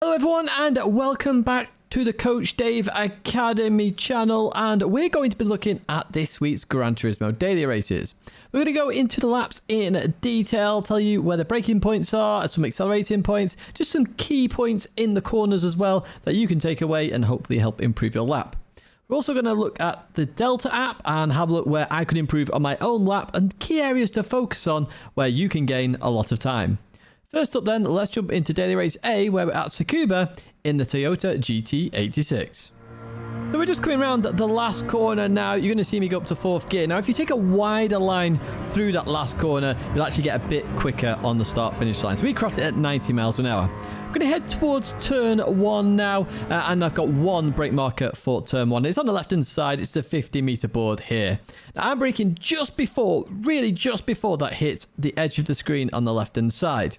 Hello everyone and welcome back to the Coach Dave Academy channel, and we're going to be looking at this week's Gran Turismo daily races. We're going to go into the laps in detail, tell you where the braking points are, some accelerating points, just some key points in the corners as well that you can take away and hopefully help improve your lap. We're also going to look at the Delta app and have a look where I could improve on my own lap and key areas to focus on where you can gain a lot of time. First up then, let's jump into daily race A, where we're at Tsukuba in the Toyota GT86. So we're just coming around the last corner now. You're going to see me go up to 4th gear. Now, if you take a wider line through that last corner, you'll actually get a bit quicker on the start-finish line. So we crossed it at 90 miles an hour. I'm going to head towards turn 1 now, and I've got one brake marker for turn 1. It's on the left-hand side. It's the 50-meter board here. Now, I'm braking just before, really just before that hits the edge of the screen on the left-hand side.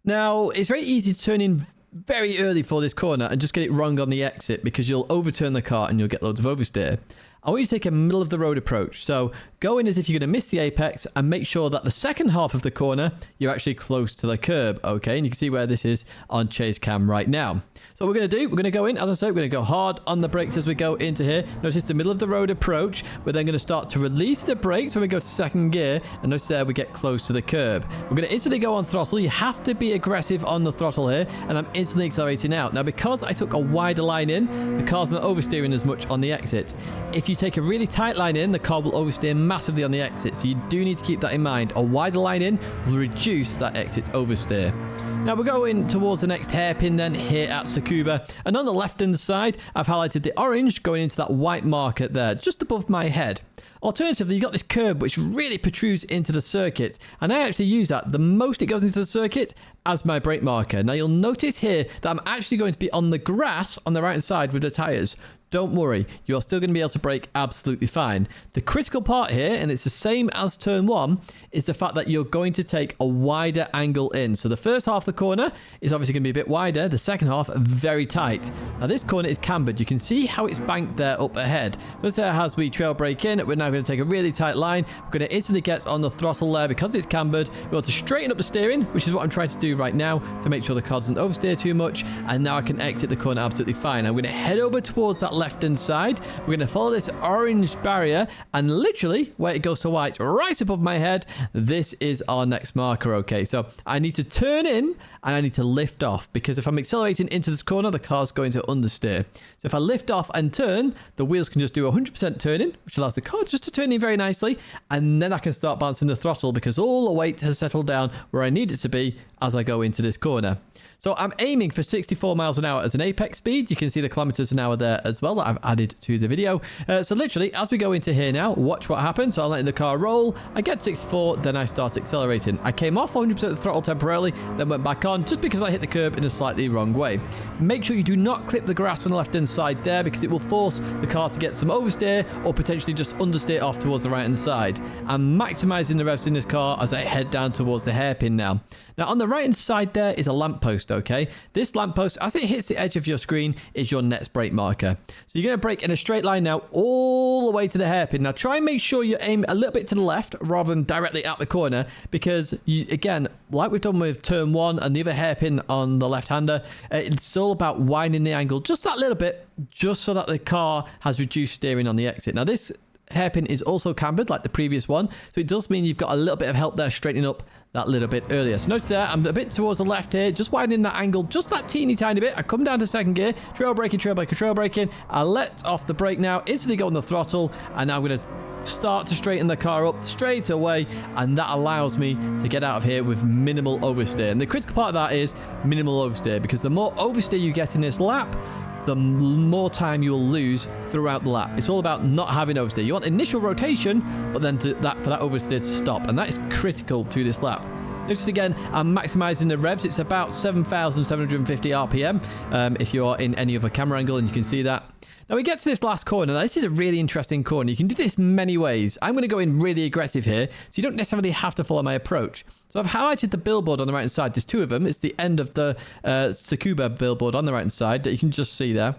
Now, it's very easy to turn in very early for this corner and just get it wrong on the exit because you'll overturn the car and you'll get loads of oversteer. I want you to take a middle of the road approach. So go in as if you're going to miss the apex and make sure that the second half of the corner, you're actually close to the curb. Okay, and you can see where this is on chase cam right now. So what we're going to do, we're going to go in, as I said, we're going to go hard on the brakes as we go into here. Notice the middle of the road approach. We're then going to start to release the brakes when we go to 2nd gear. And notice there we get close to the curb. We're going to instantly go on throttle. You have to be aggressive on the throttle here. And I'm instantly accelerating out. Now, because I took a wider line in, the car's not oversteering as much on the exit. If you take a really tight line in, the car will oversteer massively on the exit. So you do need to keep that in mind. A wider line in will reduce that exit oversteer. Now we're going towards the next hairpin then here at Tsukuba, and on the left hand side I've highlighted the orange going into that white marker there just above my head. Alternatively, you've got this curb which really protrudes into the circuit, and I actually use that the most it goes into the circuit as my brake marker. Now you'll notice here that I'm actually going to be on the grass on the right hand side with the tyres. Don't worry, you're still going to be able to brake absolutely fine. The critical part here, and it's the same as turn 1, is the fact that you're going to take a wider angle in. So the first half of the corner is obviously going to be a bit wider, the second half very tight. Now this corner is cambered. You can see how it's banked there up ahead. So as we trail brake in, we're now going to take a really tight line. We're going to instantly get on the throttle there because it's cambered. We want to straighten up the steering, which is what I'm trying to do right now to make sure the car doesn't oversteer too much. And now I can exit the corner absolutely fine. I'm going to head over towards that left hand side. We're going to follow this orange barrier, and literally where it goes to white right above my head, this is our next marker. Okay, so I need to turn in and I need to lift off, because if I'm accelerating into this corner, the car's going to understeer. So if I lift off and turn, the wheels can just do 100% turning, which allows the car just to turn in very nicely, and then I can start balancing the throttle because all the weight has settled down where I need it to be as I go into this corner. So I'm aiming for 64 miles an hour as an apex speed. You can see the kilometers an hour there as well that I've added to the video. So literally, as we go into here now, watch what happens. So I'm letting the car roll. I get 64, then I start accelerating. I came off 100% of the throttle temporarily, then went back on just because I hit the curb in a slightly wrong way. Make sure you do not clip the grass on the left-hand side there, because it will force the car to get some oversteer or potentially just understeer off towards the right-hand side. I'm maximizing the revs in this car as I head down towards the hairpin now. Now, on the right-hand side there is a lamppost, okay? This lamppost, as it hits the edge of your screen, is your next brake marker. So you're going to brake in a straight line now all the way to the hairpin. Now, try and make sure you aim a little bit to the left rather than directly at the corner, because, you, again, like we've done with turn 1 and the other hairpin on the left-hander, it's all about widening the angle just that little bit, just so that the car has reduced steering on the exit. Now, this hairpin is also cambered like the previous one, so it does mean you've got a little bit of help there straightening up that little bit earlier. So notice there, I'm a bit towards the left here, just widening that angle just that teeny tiny bit. I come down to 2nd gear, trail braking. I let off the brake now, instantly go on the throttle, and now I'm going to start to straighten the car up straight away, and that allows me to get out of here with minimal oversteer. And the critical part of that is minimal oversteer, because the more oversteer you get in this lap, the more time you will lose throughout the lap. It's all about not having oversteer. You want initial rotation, but then for that oversteer to stop, and that is critical to this lap. Notice again, I'm maximizing the revs. It's about 7,750 RPM if you are in any other camera angle, and you can see that. Now we get to this last corner. Now this is a really interesting corner. You can do this many ways. I'm going to go in really aggressive here, so you don't necessarily have to follow my approach. So I've highlighted the billboard on the right hand side. There's 2 of them. It's the end of the Tsukuba billboard on the right hand side that you can just see there.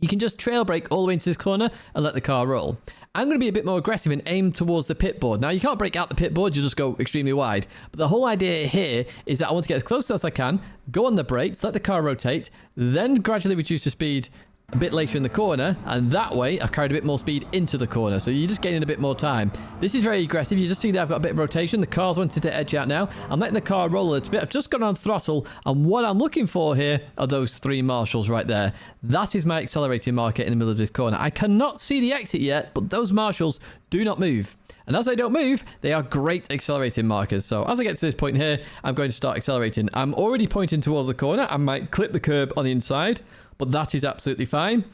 You can just trail brake all the way into this corner and let the car roll. I'm going to be a bit more aggressive and aim towards the pit board. Now, you can't break out the pit board, you just go extremely wide. But the whole idea here is that I want to get as close as I can, go on the brakes, let the car rotate, then gradually reduce the speed a bit later in the corner, and that way I've carried a bit more speed into the corner, so you're just gaining a bit more time. This is very aggressive. You just see that I've got a bit of rotation. The car's wanted to edge out now. I'm letting the car roll a little bit. I've just gone on throttle, and what I'm looking for here are those 3 marshals right there. That is my accelerating marker in the middle of this corner. I cannot see the exit yet, but those marshals do not move. And as they don't move, they are great accelerating markers. So as I get to this point here, I'm going to start accelerating. I'm already pointing towards the corner. I might clip the curb on the inside, but that is absolutely fine.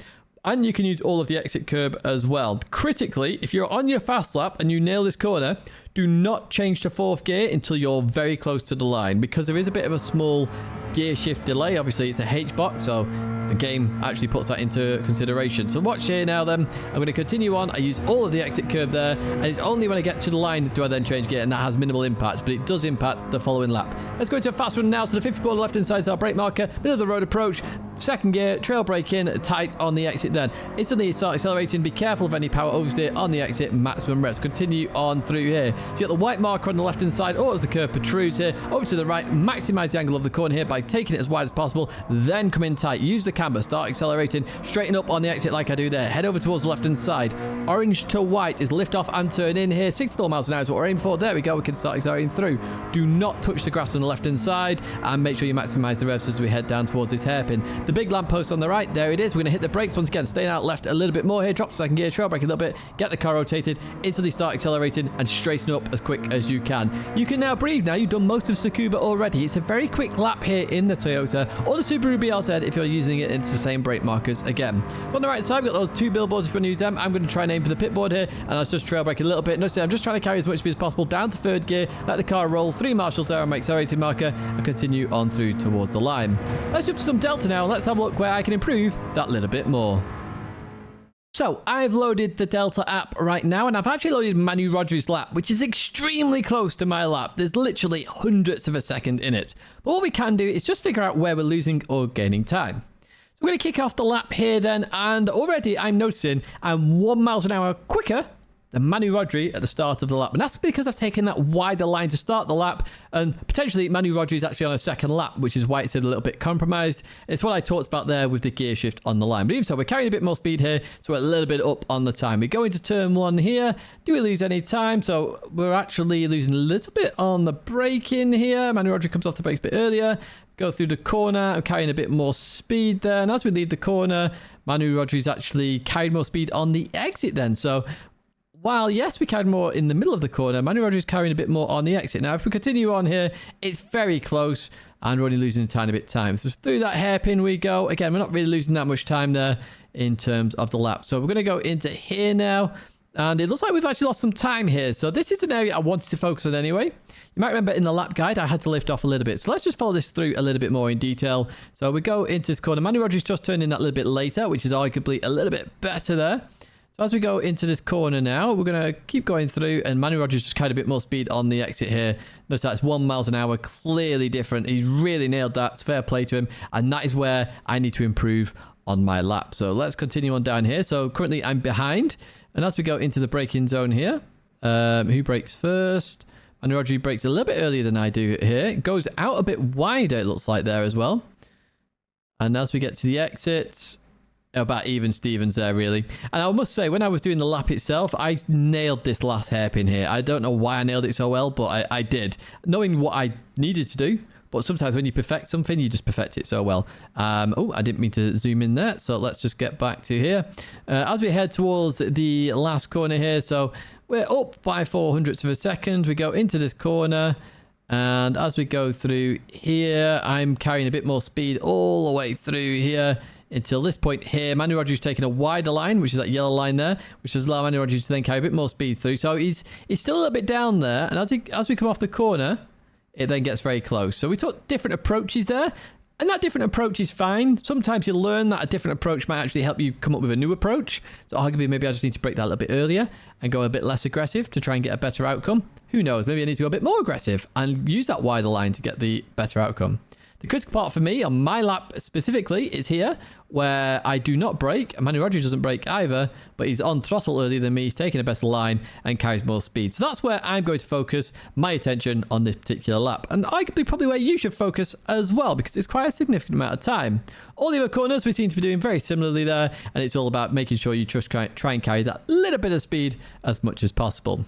And you can use all of the exit curb as well. Critically, if you're on your fast lap and you nail this corner, do not change to 4th gear until you're very close to the line, because there is a bit of a small gear shift delay. Obviously, it's a H-box, so the game actually puts that into consideration. So watch here now then. I'm going to continue on. I use all of the exit curb there, and it's only when I get to the line do I then change gear, and that has minimal impact, but it does impact the following lap. Let's go into a fast run now. So the 50 board left hand side is our brake marker, middle of the road approach, 2nd gear, trail brake in, tight on the exit then. Instantly start accelerating. Be careful of any power oversteer on the exit, maximum rest. Continue on through here. So you got the white marker on the left hand side, or as the curve protrudes here, over to the right, maximize the angle of the corner here by taking it as wide as possible, then come in tight. Use the camber, start accelerating, straighten up on the exit like I do there. Head over towards the left hand side. Orange to white is lift off and turn in here. 64 miles an hour is what we're aiming for. There we go. We can start accelerating through. Do not touch the grass on the left hand side, and make sure you maximize the revs as we head down towards this hairpin. The big lamppost on the right, there it is. We're going to hit the brakes once again, staying out left a little bit more here. Drop 2nd gear, trail brake a little bit, get the car rotated, instantly start accelerating and straighten up as quick as you can. You can now breathe now. You've done most of Tsukuba already. It's a very quick lap here in the Toyota or the Subaru BRZ if you're using it. It's the same brake markers again. So on the right side, we've got those 2 billboards if you want to use them. I'm going to try and aim for the pit board here, and I'll just trail brake a little bit. Notice I'm just trying to carry as much speed as possible down to 3rd gear, let the car roll, 3 marshals there on my accelerating marker, and continue on through towards the line. Let's jump to some Delta now, and let's have a look where I can improve that little bit more. So I've loaded the Delta app right now, and I've actually loaded Manu Rodri's lap, which is extremely close to my lap. There's literally hundredths of a second in it. But what we can do is just figure out where we're losing or gaining time. So we're going to kick off the lap here then, and already I'm noticing I'm 1 mile an hour quicker than Manu Rodri at the start of the lap. And that's because I've taken that wider line to start the lap, and potentially Manu Rodri is actually on a 2nd lap, which is why it's a little bit compromised. It's what I talked about there with the gear shift on the line. But even so, we're carrying a bit more speed here, so we're a little bit up on the time. We go into turn 1 here. Do we lose any time? So we're actually losing a little bit on the braking here. Manu Rodri comes off the brakes a bit earlier. Go through the corner. I'm carrying a bit more speed there. And as we leave the corner, Manu Rodri's actually carried more speed on the exit then. So while, yes, we carried more in the middle of the corner, Manu Rodri's carrying a bit more on the exit. Now, if we continue on here, it's very close, and we're only losing a tiny bit of time. So through that hairpin we go. Again, we're not really losing that much time there in terms of the lap. So we're going to go into here now, and it looks like we've actually lost some time here. So this is an area I wanted to focus on anyway. You might remember in the lap guide, I had to lift off a little bit. So let's just follow this through a little bit more in detail. So we go into this corner. Manu Rodri's just turned in that little bit later, which is arguably a little bit better there. So as we go into this corner now, we're going to keep going through, and Manu Rodri's just carried a bit more speed on the exit here. Notice that's 1 mile an hour, clearly different. He's really nailed that. It's fair play to him, and that is where I need to improve on my lap. So let's continue on down here. So currently I'm behind, and as we go into the braking zone here, who brakes first? Manu Rodri brakes a little bit earlier than I do here. It goes out a bit wider, it looks like there as well. And as we get to the exits, about even Stevens there really. And I must say, when I was doing the lap itself, I nailed this last hairpin here. I don't know why I nailed it so well, but I did, knowing what I needed to do. But sometimes when you perfect something, you just perfect it so well. Oh, I didn't mean to zoom in there, so let's just get back to here as we head towards the last corner here. So we're up by 400ths of a second. We go into this corner, and as we go through here, I'm carrying a bit more speed all the way through here until this point here. Manu Rodri's taking a wider line, which is that yellow line there, which does allow Manu Rodri to then carry a bit more speed through. So he's still a little bit down there, and as we come off the corner, it then gets very close. So we took different approaches there, and that different approach is fine. Sometimes you learn that a different approach might actually help you come up with a new approach. So arguably maybe I just need to break that a little bit earlier and go a bit less aggressive to try and get a better outcome. Who knows? Maybe I need to go a bit more aggressive and use that wider line to get the better outcome. The critical part for me on my lap specifically is here, where I do not brake. Manu Rodriguez doesn't brake either, but he's on throttle earlier than me. He's taking a better line and carries more speed. So that's where I'm going to focus my attention on this particular lap. And arguably probably where you should focus as well, because it's quite a significant amount of time. All the other corners we seem to be doing very similarly there, and it's all about making sure you just try and carry that little bit of speed as much as possible.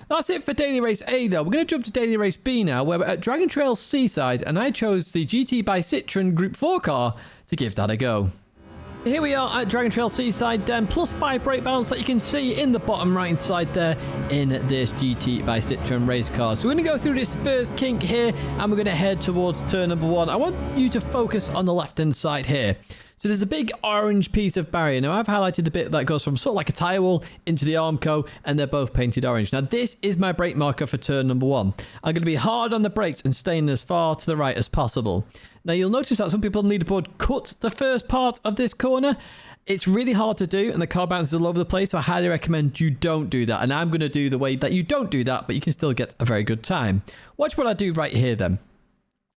That's it for Daily Race A though. We're going to jump to Daily Race B now, where we're at Dragon Trail Seaside, and I chose the GT by Citroen Group 4 car to give that a go. Here we are at Dragon Trail Seaside then, plus 5 brake balance that you can see in the bottom right hand side there in this GT by Citroen race car. So we're going to go through this first kink here, and we're going to head towards turn number 1. I want you to focus on the left hand side here. So there's a big orange piece of barrier. Now I've highlighted the bit that goes from sort of like a tyre wall into the Armco, and they're both painted orange. Now this is my brake marker for turn number 1. I'm going to be hard on the brakes and staying as far to the right as possible. Now you'll notice that some people on the leaderboard cut the first part of this corner. It's really hard to do, and the car bounces all over the place, so I highly recommend you don't do that. And I'm going to do the way that you don't do that, but you can still get a very good time. Watch what I do right here then.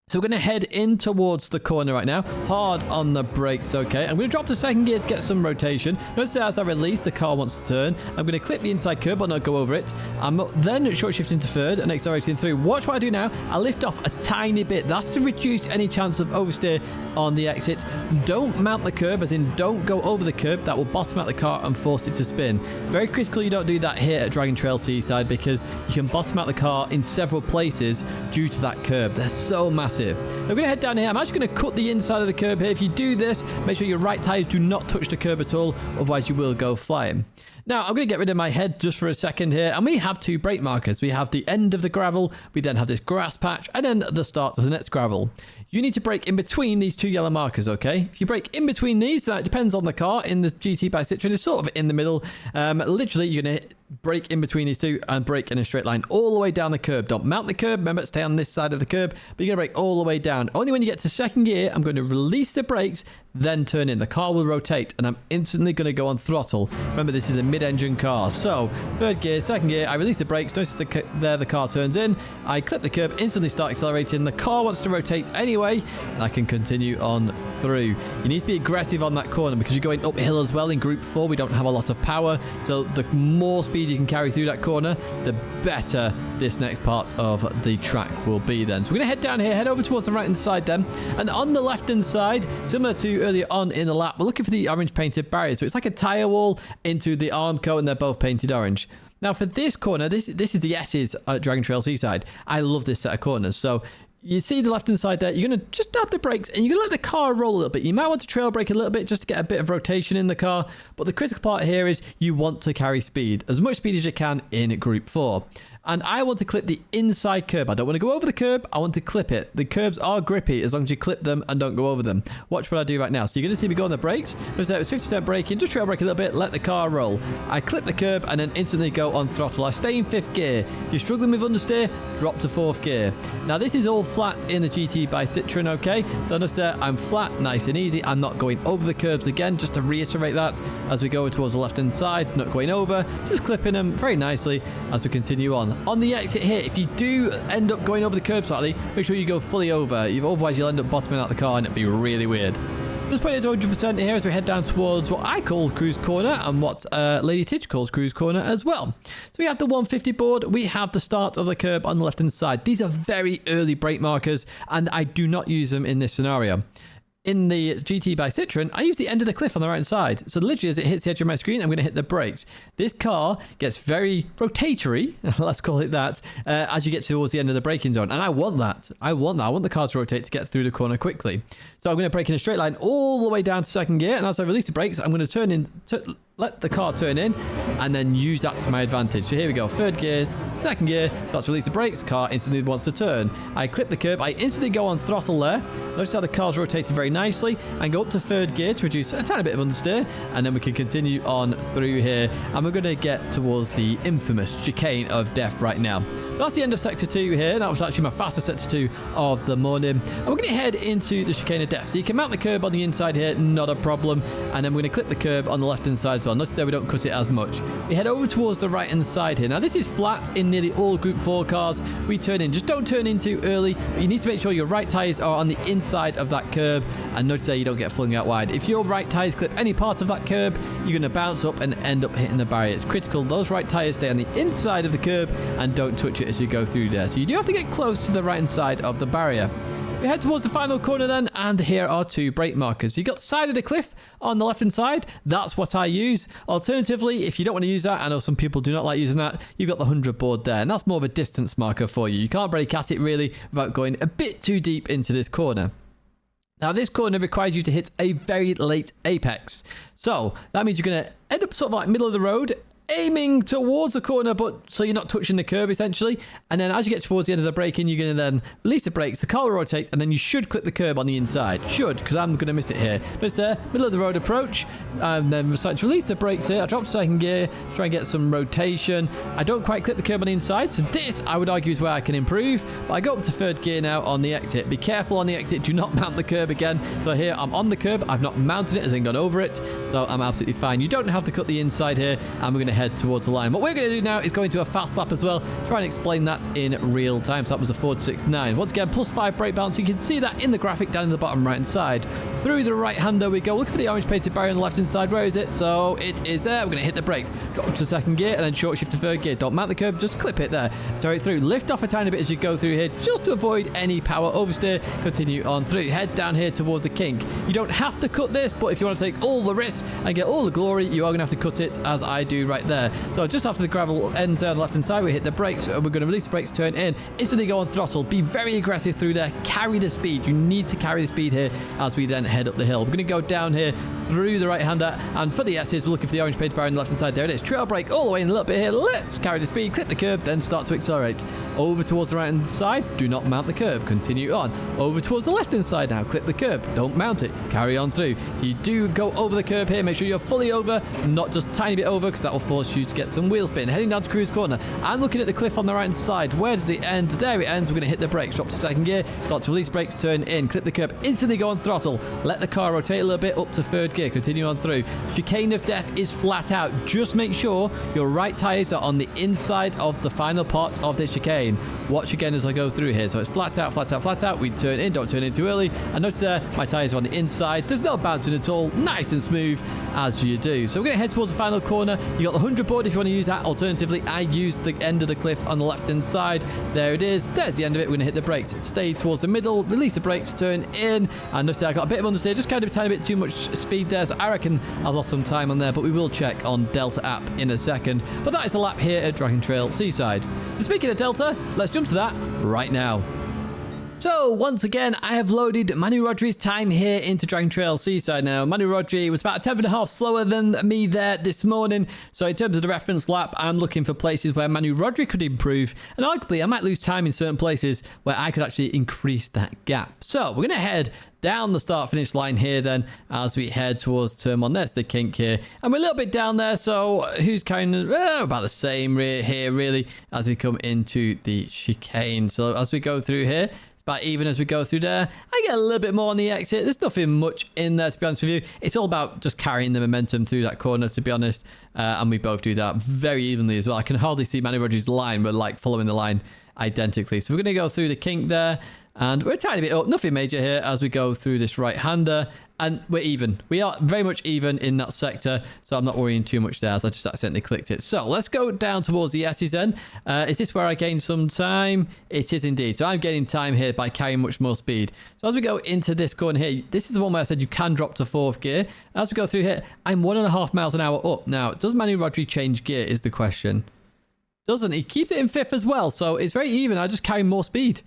So we're going to head in towards the corner right now. Hard on the brakes, okay. I'm going to drop to second gear to get some rotation. Notice that as I release, the car wants to turn. I'm going to clip the inside curb, but not go over it. I'm then short shifting to third and accelerating through. Watch what I do now. I lift off a tiny bit. That's to reduce any chance of oversteer on the exit. Don't mount the curb, as in don't go over the curb. That will bottom out the car and force it to spin. Very critical you don't do that here at Dragon Trail Seaside, because you can bottom out the car in several places due to that curb. They're so massive. Now we're going to head down here. I'm actually going to cut the inside of the curb here. If you do this, make sure your right tyres do not touch the curb at all, otherwise you will go flying. Now, I'm going to get rid of my head just for a second here, and we have 2 brake markers. We have the end of the gravel, we then have this grass patch, and then the start of the next gravel. You need to brake in between these 2 yellow markers, okay? If you brake in between these, that depends on the car. In the GT by Citroen, it's sort of in the middle. Literally, you're going to brake in between these 2 and brake in a straight line all the way down the curb. Don't mount the curb. Remember, stay on this side of the curb, but you're going to brake all the way down. Only when you get to second gear, I'm going to release the brakes, then turn in. The car will rotate, and I'm instantly going to go on throttle. Remember, this is a mid-engine car. So, third gear, second gear, I release the brakes. Notice there the car turns in. I clip the curb, instantly start accelerating. The car wants to rotate anyway, and I can continue on through. You need to be aggressive on that corner, because you're going uphill as well. In Group 4, we don't have a lot of power, so the more speed you can carry through that corner, the better this next part of the track will be then. So we're going to head down here, head over towards the right hand side then, and on the left hand side, similar to earlier on in the lap, we're looking for the orange painted barrier. So it's like a tyre wall into the Armco, and they're both painted orange. Now for this corner, this is the S's at Dragon Trail Seaside. I love this set of corners. So you see the left hand side there, you're going to just tap the brakes and you're going to let the car roll a little bit. You might want to trail brake a little bit just to get a bit of rotation in the car, but the critical part here is you want to carry speed, as much speed as you can in Group 4. And I want to clip the inside curb. I don't want to go over the curb, I want to clip it. The curbs are grippy as long as you clip them and don't go over them. Watch what I do right now. So you're going to see me go on the brakes. Notice that it was 50% braking, just trail brake a little bit, let the car roll. I clip the curb and then instantly go on throttle. I stay in 5th gear. If you're struggling with understeer, drop to 4th gear. Now this is all flat in the GT by Citroen, okay? So notice there, I'm flat, nice and easy. I'm not going over the curbs again, just to reiterate that as we go towards the left hand side, not going over, just clipping them very nicely as we continue on. On the exit here, if you do end up going over the curb slightly, make sure you go fully over. Otherwise, you'll end up bottoming out the car and it'll be really weird. Just put it to 100% here as we head down towards what I call Cruise Corner and what Lady Tidge calls Cruise Corner as well. So we have the 150 board, we have the start of the curb on the left hand side. These are very early brake markers and I do not use them in this scenario. In the GT by Citroen, I use the end of the cliff on the right hand side. So literally as it hits the edge of my screen, I'm going to hit the brakes. This car gets very rotatory, let's call it that, as you get towards the end of the braking zone. And I want that. I want the car to rotate to get through the corner quickly. So I'm going to brake in a straight line all the way down to second gear. And as I release the brakes, I'm going to turn in, let the car turn in, and then use that to my advantage. So here we go. 3rd gear, 2nd gear, start to release the brakes, car instantly wants to turn. I clip the curb, I instantly go on throttle there. Notice how the car's rotating very nicely, and go up to 3rd gear to reduce a tiny bit of understeer, and then we can continue on through here, and we're going to get towards the infamous chicane of death right now. That's the end of Sector 2 here. That was actually my fastest Sector 2 of the morning. And we're going to head into the Chicane of Death. So you can mount the curb on the inside here, not a problem. And then we're going to clip the curb on the left-hand side as well. Notice that we don't cut it as much. We head over towards the right-hand side here. Now, this is flat in nearly all Group 4 cars. We turn in. Just don't turn in too early. But you need to make sure your right tyres are on the inside of that curb. And notice that you don't get flung out wide. If your right tyres clip any part of that curb, you're going to bounce up and end up hitting the barrier. It's critical those right tyres stay on the inside of the curb and don't touch it as you go through there. So you do have to get close to the right-hand side of the barrier. We head towards the final corner then, and here are 2 brake markers. You've got the side of the cliff on the left-hand side. That's what I use. Alternatively, if you don't want to use that, I know some people do not like using that, you've got the 100 board there, and that's more of a distance marker for you. You can't break at it really without going a bit too deep into this corner. Now, this corner requires you to hit a very late apex. So that means you're going to end up sort of like middle of the road, aiming towards the corner, but so you're not touching the curb essentially. And then as you get towards the end of the braking, you're going to then release the brakes, the car will rotate, and then you should clip the curb on the inside. Should, because I'm going to miss it here. But it's there, middle of the road approach, and then we're starting to release the brakes here. I drop second gear, try and get some rotation. I don't quite clip the curb on the inside, so this I would argue is where I can improve. But I go up to third gear now on the exit. Be careful on the exit, do not mount the curb again. So here I'm on the curb, I've not mounted it as in gone over it, so I'm absolutely fine. You don't have to cut the inside here, and we're going to head towards the line. What we're going to do now is go into a fast lap as well, try and explain that in real time. So that was a 4.69. Once again, +5 brake balance. You can see that in the graphic down in the bottom right hand side. Through the right hander we go. Look for the orange painted barrier on the left hand side. Where is it? So it is there. We're going to hit the brakes, drop up to second gear, and then short shift to third gear. Don't mount the curb, just clip it there. Straight through. Lift off a tiny bit as you go through here, just to avoid any power oversteer. Continue on through. Head down here towards the kink. You don't have to cut this, but if you want to take all the risk and get all the glory, you are going to have to cut it, as I do right there. So just after the gravel ends there on the left hand side, we hit the brakes. We're going to release the brakes, turn in, instantly go on throttle. Be very aggressive through there. Carry the speed. You need to carry the speed here as we then head up the hill. We're going to go down here through the right hander, and for the S's, we're looking for the orange painted barrier on the left hand side. There it is. Trail brake all the way in a little bit here. Let's carry the speed, clip the curb, then start to accelerate. Over towards the right hand side, do not mount the curb. Continue on. Over towards the left hand side now, clip the curb. Don't mount it. Carry on through. If you do go over the curb here, make sure you're fully over, not just tiny bit over, because that will force you to get some wheel spin. Heading down to cruise corner. I'm looking at the cliff on the right hand side. Where does it end? There it ends. We're going to hit the brakes, drop to second gear, start to release brakes, turn in, clip the curb, instantly go on throttle. Let the car rotate a little bit up to third gear. Continue on through. Chicane of Death is flat out. Just make sure your right tyres are on the inside of the final part of this chicane. Watch again as I go through here. So it's flat out, flat out, flat out. We turn in, don't turn in too early. And notice there, my tyres are on the inside. There's no bouncing at all. Nice and smooth as you do. So we're going to head towards the final corner. You got the 100 board if you want to use that. Alternatively, I use the end of the cliff on the left hand side. There it is. There's the end of it. We're going to hit the brakes. Stay towards the middle, release the brakes, turn in. And notice I got a bit of understeer, just kind of a tiny bit too much speed there. So I reckon I've lost some time on there, but we will check on Delta app in a second. But that is the lap here at Dragon Trail Seaside. So speaking of Delta, let's jump to that right now. So, once again, I have loaded Manu Rodri's time here into Dragon Trail Seaside now. Manu Rodri was about a tenth and a half slower than me there this morning. So, in terms of the reference lap, I'm looking for places where Manu Rodri could improve. And arguably, I might lose time in certain places where I could actually increase that gap. So, we're going to head down the start-finish line here then as we head towards turn one. There's the kink here. And we're a little bit down there, so who's kind of about the same here, really, as we come into the chicane. So, as we go through here, about even as we go through there. I get a little bit more on the exit. There's nothing much in there, to be honest with you. It's all about just carrying the momentum through that corner, to be honest. And we both do that very evenly as well. I can hardly see Manu Rodri's line. We're like following the line identically. So we're going to go through the kink there. And we're a tiny bit up. Nothing major here as we go through this right-hander. And we're even. We are very much even in that sector. So I'm not worrying too much there as I just accidentally clicked it. So let's go down towards the S's then. Is this where I gain some time? It is indeed. So I'm gaining time here by carrying much more speed. So as we go into this corner here, this is the one where I said you can drop to fourth gear. As we go through here, I'm 1.5 miles an hour up. Now, does Manu Rodri change gear is the question. Doesn't. He keeps it in fifth as well. So it's very even. I just carry more speed.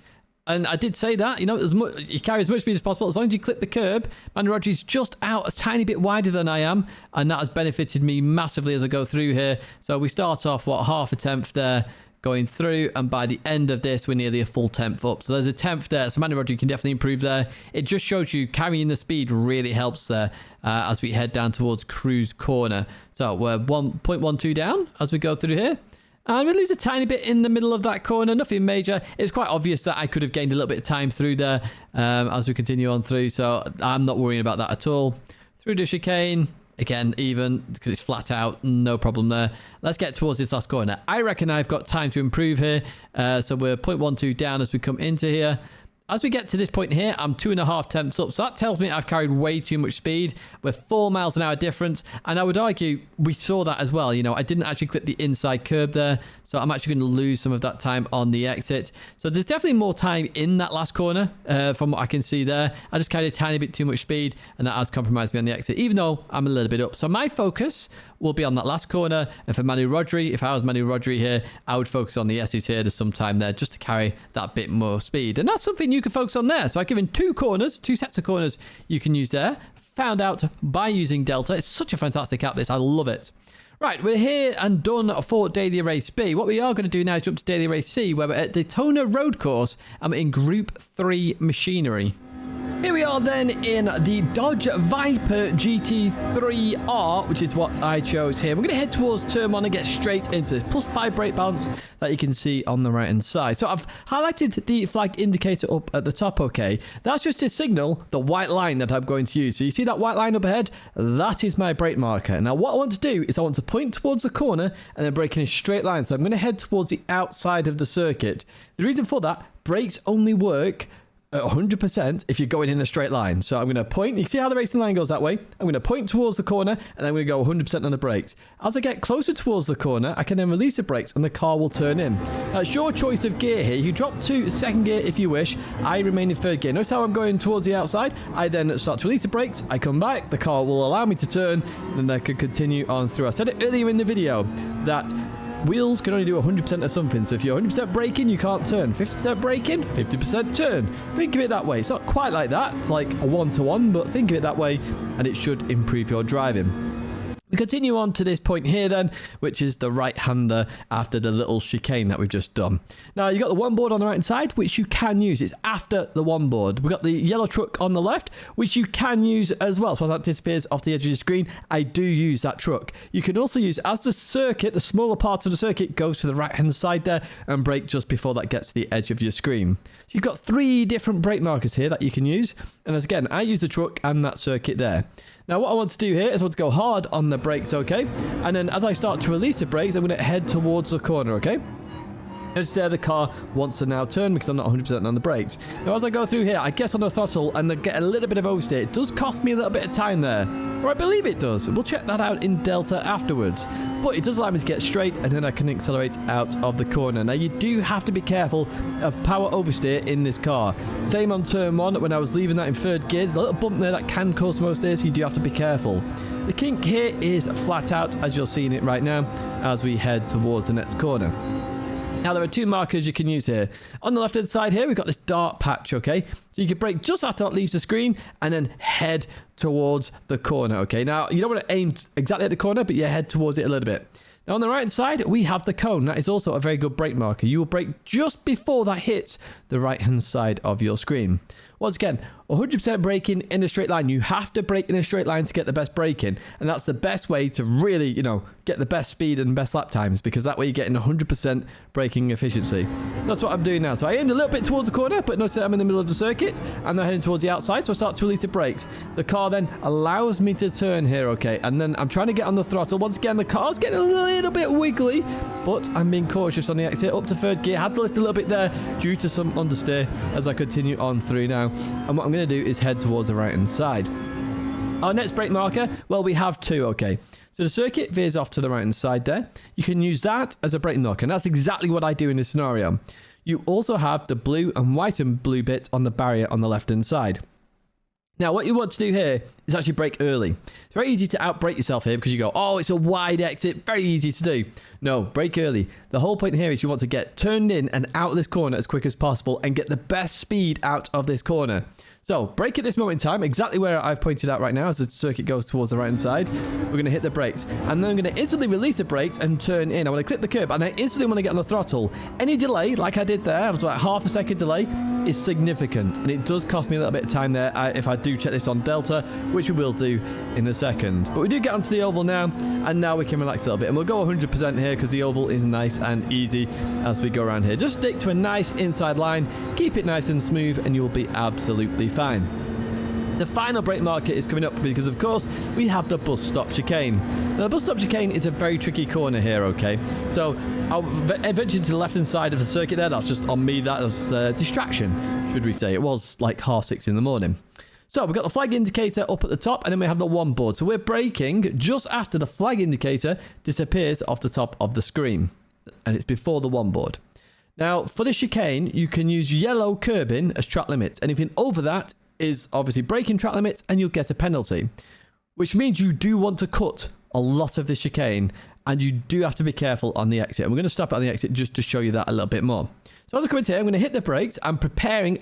And I did say that, you know, you carry as much speed as possible. As long as you clip the curb, Manu Rodri's just out a tiny bit wider than I am. And that has benefited me massively as I go through here. So we start off, half a tenth there going through. And by the end of this, we're nearly a full tenth up. So there's a tenth there. So Manu Rodri can definitely improve there. It just shows you carrying the speed really helps there as we head down towards Cruise Corner. So we're 1.12 down as we go through here. And we lose a tiny bit in the middle of that corner, nothing major. It's quite obvious that I could have gained a little bit of time through there as we continue on through, so I'm not worrying about that at all. Through the chicane, again, even, because it's flat out, no problem there. Let's get towards this last corner. I reckon I've got time to improve here, so we're 0.12 down as we come into here. As we get to this point here, I'm 2.5 tenths up, so that tells me I've carried way too much speed. We're 4 miles an hour difference, and I would argue we saw that as well. You know, I didn't actually clip the inside curb there, so I'm actually going to lose some of that time on the exit. So there's definitely more time in that last corner from what I can see there. I just carried a tiny bit too much speed, and that has compromised me on the exit, even though I'm a little bit up. So my focus will be on that last corner, and for Manu Rodri, if I was Manu Rodri here, I would focus on the S's here. There's some time there just to carry that bit more speed, and that's something you can focus on there. So I've given two sets of corners you can use there, found out by using Delta. It's such a fantastic app, this. I love it. Right, we're here and done for Daily Race B. What we are going to do now is jump to Daily Race C, where we're at Daytona Road Course, and we're in Group 3 Machinery. Here we are then in the Dodge Viper GT3R, which is what I chose here. We're going to head towards turn 1 and get straight into this. +5 brake balance that you can see on the right hand side. So I've highlighted the flag indicator up at the top, okay? That's just to signal the white line that I'm going to use. So you see that white line up ahead? That is my brake marker. Now what I want to do is I want to point towards the corner and then brake in a straight line. So I'm going to head towards the outside of the circuit. The reason for that, brakes only work at 100% if you're going in a straight line. So I'm going to point, you can see how the racing line goes that way. I'm going to point towards the corner and I'm going to go 100% on the brakes. As I get closer towards the corner, I can then release the brakes and the car will turn in. Now it's your choice of gear here. You drop to second gear if you wish. I remain in third gear. Notice how I'm going towards the outside. I then start to release the brakes. I come back. The car will allow me to turn and I can continue on through. I said it earlier in the video that wheels can only do 100% of something. So if you're 100% braking, you can't turn. 50% braking, 50% turn. Think of it that way. It's not quite like that. It's like a one-to-one, but think of it that way, and it should improve your driving. We continue on to this point here then, which is the right-hander after the little chicane that we've just done. Now, you've got the one board on the right-hand side, which you can use. It's after the one board. We've got the yellow truck on the left, which you can use as well. So as that disappears off the edge of your screen, I do use that truck. You can also use, as the circuit, the smaller part of the circuit goes to the right-hand side there, and brake just before that gets to the edge of your screen. So you've got 3 different brake markers here that you can use. And as again, I use the truck and that circuit there. Now what I want to do here is I want to go hard on the brakes, okay? And then as I start to release the brakes, I'm going to head towards the corner, okay? Notice there the car wants to now turn because I'm not 100% on the brakes. Now as I go through here, I guess on the throttle and then get a little bit of oversteer. It does cost me a little bit of time there. Or I believe it does. We'll check that out in Delta afterwards. But it does allow me to get straight and then I can accelerate out of the corner. Now you do have to be careful of power oversteer in this car. Same on turn 1 when I was leaving that in third gear. There's a little bump there that can cause some oversteer, so you do have to be careful. The kink here is flat out as you're seeing it right now as we head towards the next corner. Now, there are 2 markers you can use here. On the left-hand side here, we've got this dark patch, okay? So you can brake just after that leaves the screen and then head towards the corner, okay? Now, you don't want to aim exactly at the corner, but you head towards it a little bit. Now, on the right-hand side, we have the cone. That is also a very good brake marker. You will brake just before that hits the right-hand side of your screen. Once again, 100% braking in a straight line. You have to brake in a straight line to get the best braking. And that's the best way to really, get the best speed and best lap times, because that way you're getting 100% braking efficiency. So that's what I'm doing now. So I aimed a little bit towards the corner, but notice that I'm in the middle of the circuit. I'm now heading towards the outside, so I start to release the brakes. The car then allows me to turn here, okay? And then I'm trying to get on the throttle. Once again, the car's getting a little bit wiggly, but I'm being cautious on the exit. Up to third gear. Had to lift a little bit there due to some understeer as I continue on through now. And what I'm going to do is head towards the right-hand side. Our next brake marker, well, we have 2, okay? So the circuit veers off to the right-hand side there. You can use that as a brake marker, and that's exactly what I do in this scenario. You also have the blue and white and blue bit on the barrier on the left-hand side. Now, what you want to do here is actually brake early. It's very easy to outbrake yourself here because you go, oh, it's a wide exit. Very easy to do. No, brake early. The whole point here is you want to get turned in and out of this corner as quick as possible and get the best speed out of this corner. So, brake at this moment in time, exactly where I've pointed out right now as the circuit goes towards the right-hand side. We're going to hit the brakes. And then I'm going to instantly release the brakes and turn in. I want to clip the curb, and I instantly want to get on the throttle. Any delay, like I did there, I was like half a second delay, is significant, and it does cost me a little bit of time there if I do check this on Delta, which we will do in a second. But we do get onto the oval now, and now we can relax a little bit, and we'll go 100% here because the oval is nice and easy as we go around here. Just stick to a nice inside line, keep it nice and smooth, and you'll be absolutely fine. The final brake marker is coming up because, of course, we have the bus stop chicane. Now, the bus stop chicane is a very tricky corner here, okay? So, I'll venture to the left-hand side of the circuit there. That's just on me. That was distraction, should we say. It was like 6:30 in the morning. So, we've got the flag indicator up at the top, and then we have the one board. So, we're braking just after the flag indicator disappears off the top of the screen. And it's before the one board. Now, for the chicane, you can use yellow curbing as track limits. Anything over that is obviously braking track limits, and you'll get a penalty, which means you do want to cut a lot of the chicane, and you do have to be careful on the exit. And we're going to stop it on the exit just to show you that a little bit more. So as I come into here, I'm going to hit the brakes. I'm preparing,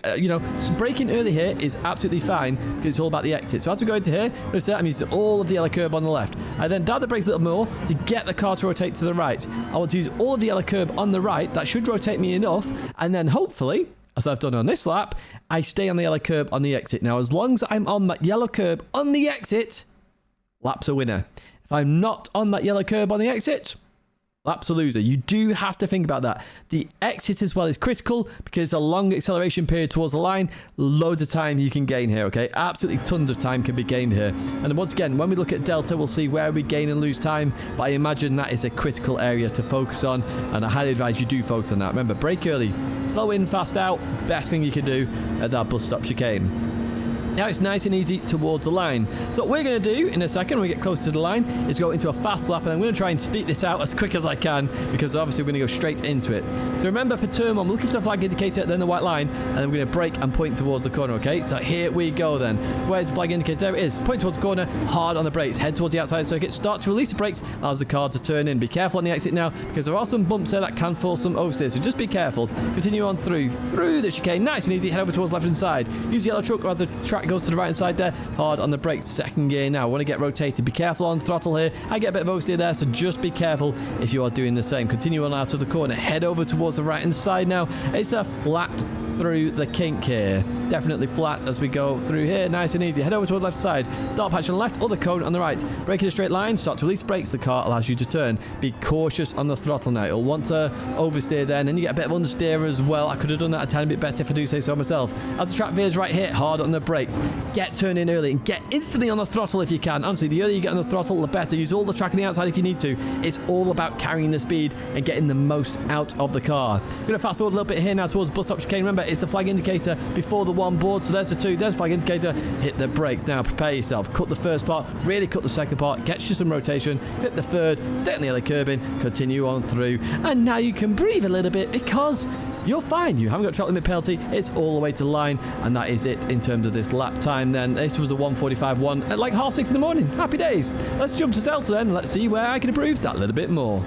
braking early here is absolutely fine because it's all about the exit. So as we go into here, I'm using all of the yellow curb on the left. I then dial the brakes a little more to get the car to rotate to the right. I want to use all of the yellow curb on the right. That should rotate me enough, and then hopefully, as I've done on this lap, I stay on the yellow curb on the exit. Now, as long as I'm on that yellow curb on the exit, lap's a winner. If I'm not on that yellow curb on the exit, lap's a loser. You do have to think about that. The exit as well is critical because it's a long acceleration period towards the line. Loads of time you can gain here, okay? Absolutely tons of time can be gained here. And once again, when we look at Delta, we'll see where we gain and lose time. But I imagine that is a critical area to focus on. And I highly advise you do focus on that. Remember, brake early. Slow in, fast out. Best thing you can do at that bus stop chicane. Now it's nice and easy towards the line. So what we're going to do in a second when we get closer to the line is go into a fast lap, and I'm going to try and speed this out as quick as I can because obviously we're going to go straight into it. So remember, for turn one, I'm looking for the flag indicator, then the white line, and then we're going to brake and point towards the corner, okay? So here we go then. So where's the flag indicator? There it is. Point towards the corner, hard on the brakes, head towards the outside circuit, start to release the brakes, allows the car to turn in. Be careful on the exit now because there are some bumps there that can force some oversteer, so just be careful. Continue on through the chicane, nice and easy, head over towards the left-hand side. Use the yellow truck as the track goes to the right-hand side there, hard on the brakes, second gear now. I want to get rotated. Be careful on throttle here. I get a bit of oversteer there, so just be careful if you are doing the same. Continue on out of the corner, head over towards the right-hand side now. It's a flat through the kink here. Definitely flat as we go through here. Nice and easy. Head over toward the left side. Dark patch on the left, other cone on the right. Brake in a straight line. Start to release brakes. The car allows you to turn. Be cautious on the throttle now. You'll want to oversteer there, and then you get a bit of understeer as well. I could have done that a tiny bit better if I do say so myself. As the track veers right here, hard on the brakes. Get turning early and get instantly on the throttle if you can. Honestly, the earlier you get on the throttle, the better. Use all the track on the outside if you need to. It's all about carrying the speed and getting the most out of the car. I'm going to fast forward a little bit here now towards bus stop chicane. Remember, it's the flag indicator before the one board, so there's the two, there's flag indicator. Hit the brakes now, prepare yourself, cut the first part, really cut the second part, get you some rotation, flip the third, stay on the yellow curbing, continue on through, and now you can breathe a little bit because you're fine. You haven't got track limit penalty. It's all the way to the line, and that is it in terms of this lap time then. This was a 1:45.1 at like 6:30 in the morning. Happy days. Let's jump to Delta then, and let's see where I can improve that little bit more.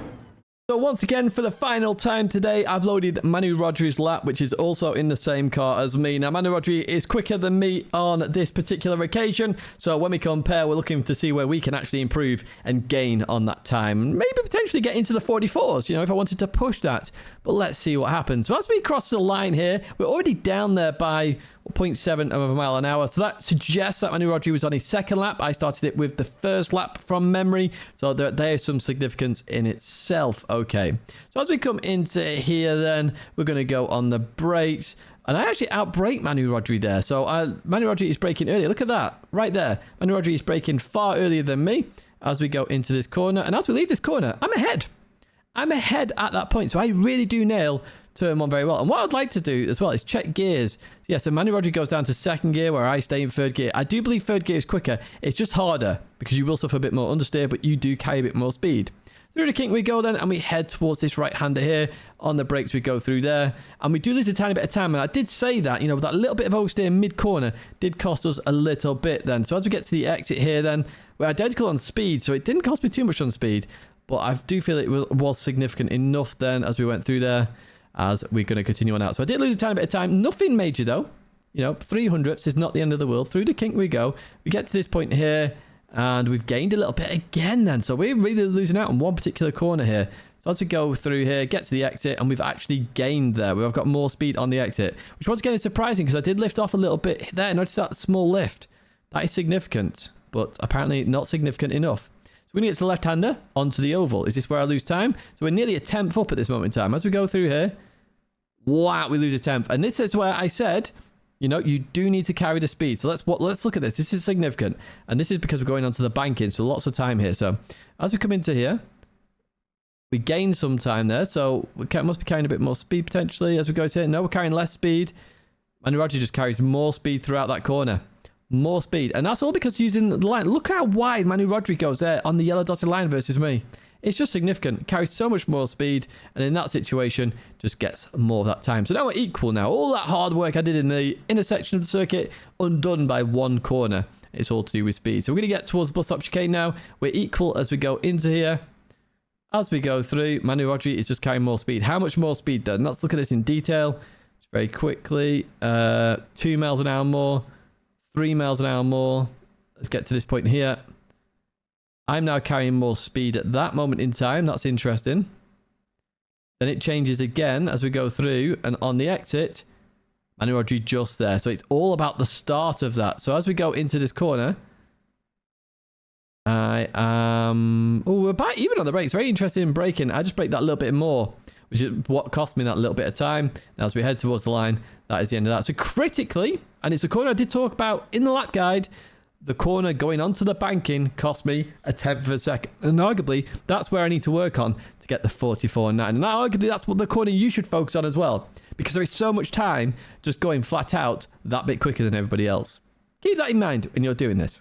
So once again, for the final time today, I've loaded Manu Rodri's lap, which is also in the same car as me. Now, Manu Rodri is quicker than me on this particular occasion. So when we compare, we're looking to see where we can actually improve and gain on that time. Maybe potentially get into the 44s, if I wanted to push that. But let's see what happens. So as we cross the line here, we're already down there by 0.7 of a mile an hour. So that suggests that Manu Rodri was on his second lap. I started it with the first lap from memory. So there's some significance in itself. Okay. So as we come into here then, we're going to go on the brakes. And I actually outbrake Manu Rodri there. So Manu Rodri is braking earlier. Look at that. Right there. Manu Rodri is braking far earlier than me as we go into this corner. And as we leave this corner, I'm ahead. I'm ahead at that point. So I really do nail turn one very well. And what I'd like to do as well is check gears. Yeah, so Manu Rodri goes down to second gear where I stay in third gear. I do believe third gear is quicker. It's just harder because you will suffer a bit more understeer, but you do carry a bit more speed. Through the kink we go then, and we head towards this right-hander here. On the brakes we go through there, and we do lose a tiny bit of time. And I did say that, that little bit of oversteer mid-corner did cost us a little bit then. So as we get to the exit here then, we're identical on speed, so it didn't cost me too much on speed. But I do feel it was significant enough then as we went through there, as we're going to continue on out. So I did lose a tiny bit of time. Nothing major though. 300ths is not the end of the world. Through the kink we go. We get to this point here, and we've gained a little bit again then. So we're really losing out on one particular corner here. So as we go through here, get to the exit, and we've actually gained there. We've got more speed on the exit, which once again is surprising because I did lift off a little bit there. Notice that small lift. That is significant, but apparently not significant enough. So we're going to get to the left-hander onto the oval. Is this where I lose time? So we're nearly a tenth up at this moment in time. As we go through here, wow, we lose a tenth. And this is where I said, you know, you do need to carry the speed. So let's look at this. This is significant. And this is because we're going onto the banking, so lots of time here. So as we come into here, we gain some time there, so we must be carrying a bit more speed potentially as we go to here. No, we're carrying less speed. And Roger just carries more speed throughout that corner. More speed. And that's all because using the line. Look how wide Manu Rodri goes there on the yellow dotted line versus me. It's just significant. Carries so much more speed. And in that situation, just gets more of that time. So now we're equal now. All that hard work I did in the intersection of the circuit, undone by one corner. It's all to do with speed. So we're going to get towards the bus stop chicane now. We're equal as we go into here. As we go through, Manu Rodri is just carrying more speed. How much more speed then? Let's look at this in detail. Just very quickly. 2 miles an hour more. 3 miles an hour more. Let's get to this point here. I'm now carrying more speed at that moment in time. That's interesting. Then it changes again as we go through. And on the exit, Manu Rodri just there. So it's all about the start of that. So as we go into this corner, I am... Oh, we're back even on the brakes. Very interested in braking. I just brake that a little bit more, which is what cost me that little bit of time. Now as we head towards the line, that is the end of that. So critically, and it's a corner I did talk about in the lap guide, the corner going onto the banking cost me a tenth of a second. And arguably, that's where I need to work on to get the 44.9. And arguably, that's what the corner you should focus on as well. Because there is so much time just going flat out that bit quicker than everybody else. Keep that in mind when you're doing this.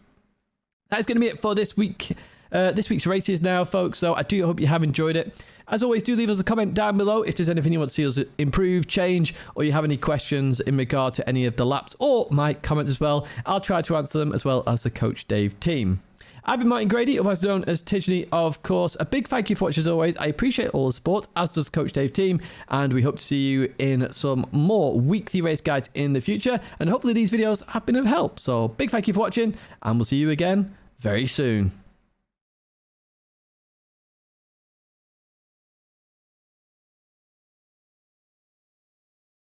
That is going to be it for this week. This week's races now, folks. So I do hope you have enjoyed it. As always, do leave us a comment down below if there's anything you want to see us improve, change, or you have any questions in regard to any of the laps or my comments as well. I'll try to answer them as well as the Coach Dave team. I've been Martin Grady, otherwise known as Tidgeny, of course. A big thank you for watching as always. I appreciate all the support, as does Coach Dave team, and we hope to see you in some more weekly race guides in the future. And hopefully these videos have been of help. So big thank you for watching, and we'll see you again very soon.